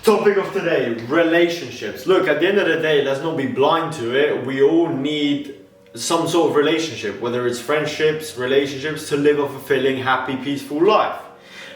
Topic of today, relationships. Look, at the end of the day, let's not be blind to it. We all need some sort of relationship, whether it's friendships, relationships, to live a fulfilling, happy, peaceful life.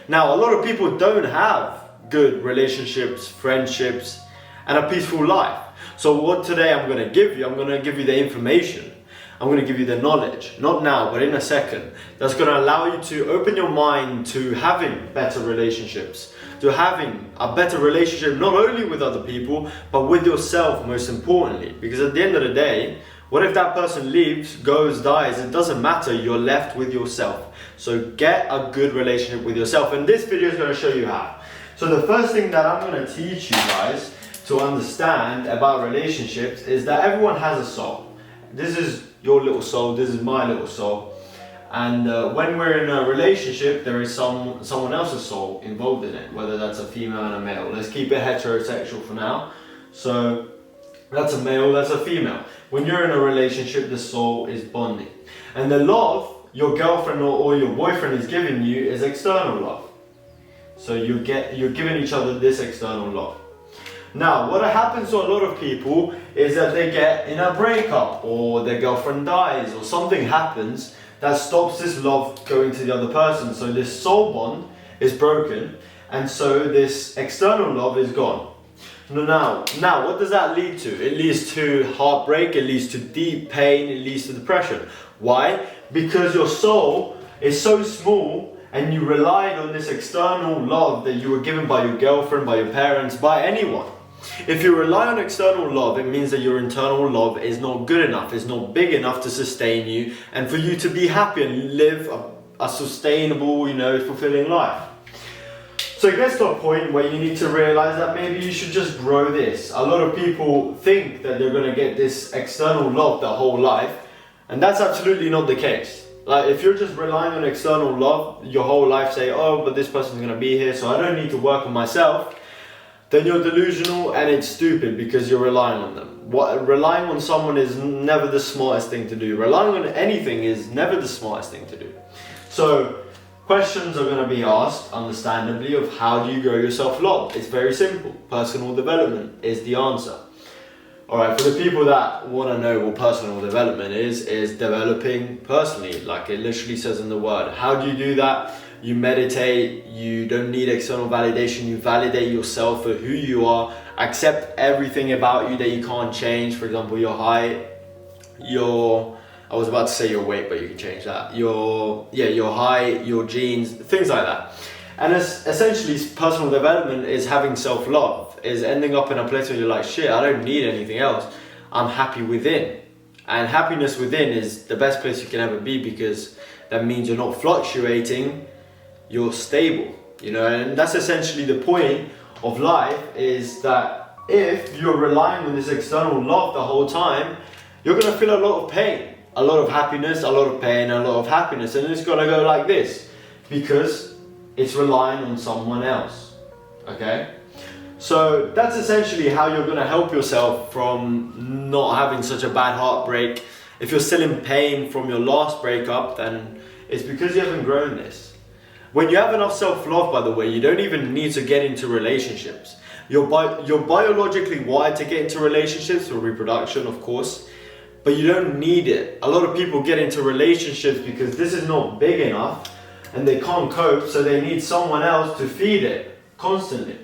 Now, a lot of people don't have good relationships, friendships, and a peaceful life. So what today I'm going to give you the information. I'm going to give you the knowledge, not now, but in a second, that's going to allow you to open your mind to having better relationships, to having a better relationship not only with other people, but with yourself most importantly. Because at the end of the day, what if that person leaves, goes, dies? It doesn't matter, you're left with yourself. So get a good relationship with yourself, and this video is going to show you how. So the first thing that I'm going to teach you guys to understand about relationships is that everyone has a soul. This is your little soul, this is my little soul. And when we're in a relationship, there is someone else's soul involved in it, whether that's a female and a male. Let's keep it heterosexual for now. So that's a male, that's a female. When you're in a relationship, the soul is bonding. And the love your girlfriend or your boyfriend is giving you is external love. So you're giving each other this external love. Now, what happens to a lot of people is that they get in a breakup, or their girlfriend dies, or something happens that stops this love going to the other person. So this soul bond is broken, and so this external love is gone. Now, what does that lead to? It leads to heartbreak, it leads to deep pain, it leads to depression. Why? Because your soul is so small, and you relied on this external love that you were given by your girlfriend, by your parents, by anyone. If you rely on external love, it means that your internal love is not good enough, it's not big enough to sustain you and for you to be happy and live a sustainable, fulfilling life. So it gets to a point where you need to realize that maybe you should just grow this. A lot of people think that they're going to get this external love their whole life, and that's absolutely not the case. Like, if you're just relying on external love your whole life, say, oh, but this person's going to be here, so I don't need to work on myself, then you're delusional and it's stupid because you're relying on them. Relying on someone is never the smartest thing to do. Relying on anything is never the smartest thing to do. So questions are going to be asked, understandably, of how do you grow your self-love? It's very simple. Personal development is the answer. Alright, for the people that want to know what personal development is developing personally, like it literally says in the word. How do you do that? You meditate, you don't need external validation, you validate yourself for who you are, accept everything about you that you can't change. For example, your height, I was about to say your weight, but you can change that. Your height, your genes, things like that. And essentially, personal development is having self-love, is ending up in a place where you're like, shit, I don't need anything else. I'm happy within. And happiness within is the best place you can ever be, because that means you're not fluctuating, you're stable, and that's essentially the point of life, is that if you're relying on this external love the whole time, you're going to feel a lot of pain, a lot of happiness, a lot of pain, a lot of happiness, and it's going to go like this, because it's relying on someone else, okay? So that's essentially how you're going to help yourself from not having such a bad heartbreak. If you're still in pain from your last breakup, then it's because you haven't grown this. When you have enough self-love, by the way, you don't even need to get into relationships. You're biologically wired to get into relationships for reproduction, of course, but you don't need it. A lot of people get into relationships because this is not big enough and they can't cope, so they need someone else to feed it constantly.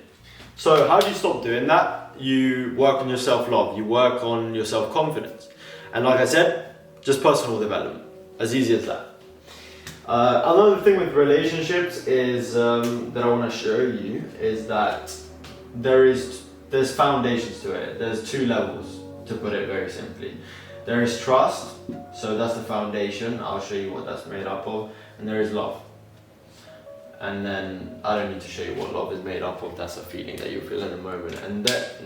So how do you stop doing that? You work on your self-love, you work on your self-confidence. And like I said, just personal development, as easy as that. Another thing with relationships is that I want to show you is that there's foundations to it. There's two levels, to put it very simply. There is trust, so that's the foundation. I'll show you what that's made up of. And there is love. And then I don't need to show you what love is made up of. That's a feeling that you feel in a moment,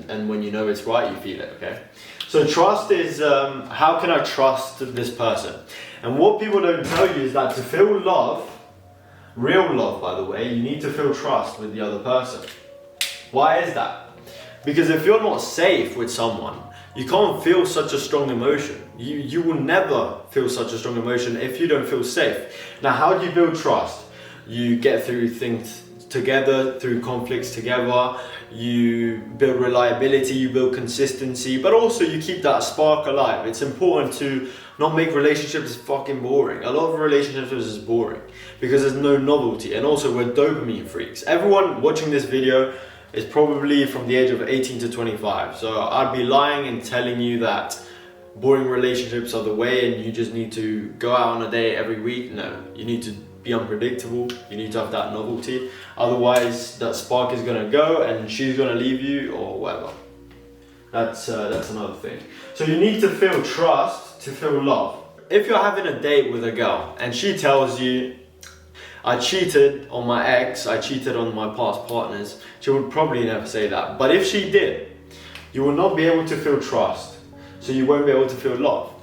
and when you know it's right, you feel it. Okay. So trust is how can I trust this person? And what people don't tell you is that to feel love, real love, by the way, you need to feel trust with the other person. Why is that? Because if you're not safe with someone, you can't feel such a strong emotion. You will never feel such a strong emotion if you don't feel safe. Now, how do you build trust? You get through things together through conflicts together, you build reliability, you build consistency, but also you keep that spark alive. It's important to not make relationships fucking boring. A lot of relationships is boring because there's no novelty, and also we're dopamine freaks. Everyone watching this video is probably from the age of 18 to 25, so I'd be lying and telling you that boring relationships are the way and you just need to go out on a date every week. No, you need to be unpredictable, you need to have that novelty, otherwise that spark is gonna go and she's gonna leave you or whatever. That's another thing. So you need to feel trust to feel love. If you're having a date with a girl and she tells you, I cheated on my ex, I cheated on my past partners, she would probably never say that, but if she did, you will not be able to feel trust, so you won't be able to feel love.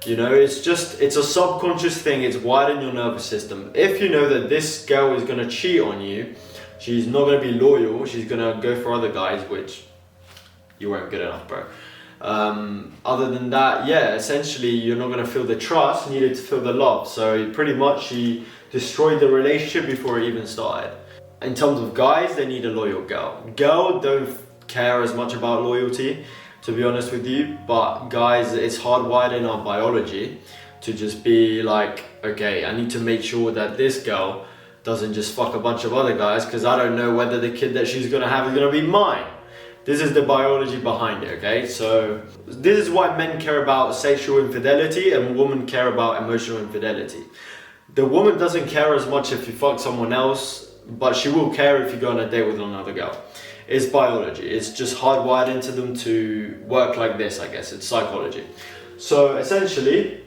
You know, it's a subconscious thing, it's wired in your nervous system. If you know that this girl is gonna cheat on you, she's not gonna be loyal, she's gonna go for other guys, which you weren't good enough, bro. Other than that, yeah, essentially you're not gonna feel the trust, you needed to feel the love. So pretty much she destroyed the relationship before it even started. In terms of guys, they need a loyal girl. Girls don't care as much about loyalty, to be honest with you, but guys, it's hardwired in our biology to just be like, okay, I need to make sure that this girl doesn't just fuck a bunch of other guys because I don't know whether the kid that she's gonna have is gonna be mine. This is the biology behind it, okay? So this is why men care about sexual infidelity and women care about emotional infidelity. The woman doesn't care as much if you fuck someone else, but she will care if you go on a date with another girl. It's biology. It's just hardwired into them to work like this, I guess. It's psychology. So essentially,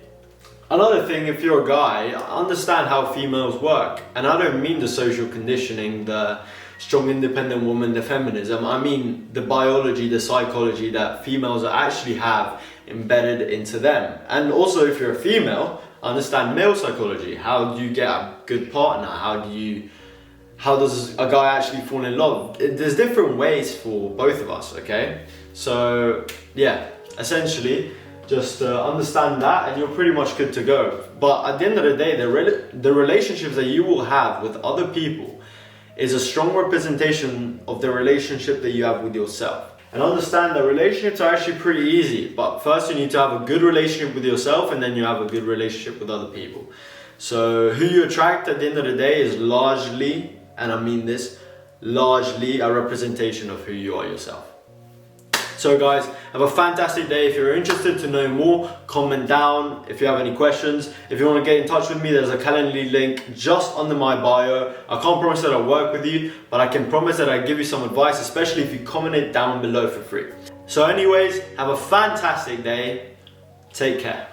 another thing, if you're a guy, understand how females work. And I don't mean the social conditioning, the strong independent woman, the feminism. I mean the biology, the psychology that females actually have embedded into them. And also if you're a female, understand male psychology. How do you get a good partner? How does a guy actually fall in love? There's different ways for both of us, okay? So yeah, essentially just understand that and you're pretty much good to go. But at the end of the day, the relationships that you will have with other people is a strong representation of the relationship that you have with yourself. And understand that relationships are actually pretty easy, but first you need to have a good relationship with yourself and then you have a good relationship with other people. So who you attract at the end of the day is largely, and I mean this, largely a representation of who you are yourself. So guys, have a fantastic day. If you're interested to know more, comment down if you have any questions. If you want to get in touch with me, there's a Calendly link just under my bio. I can't promise that I'll work with you, but I can promise that I give you some advice, especially if you comment it down below for free. So anyways, have a fantastic day. Take care.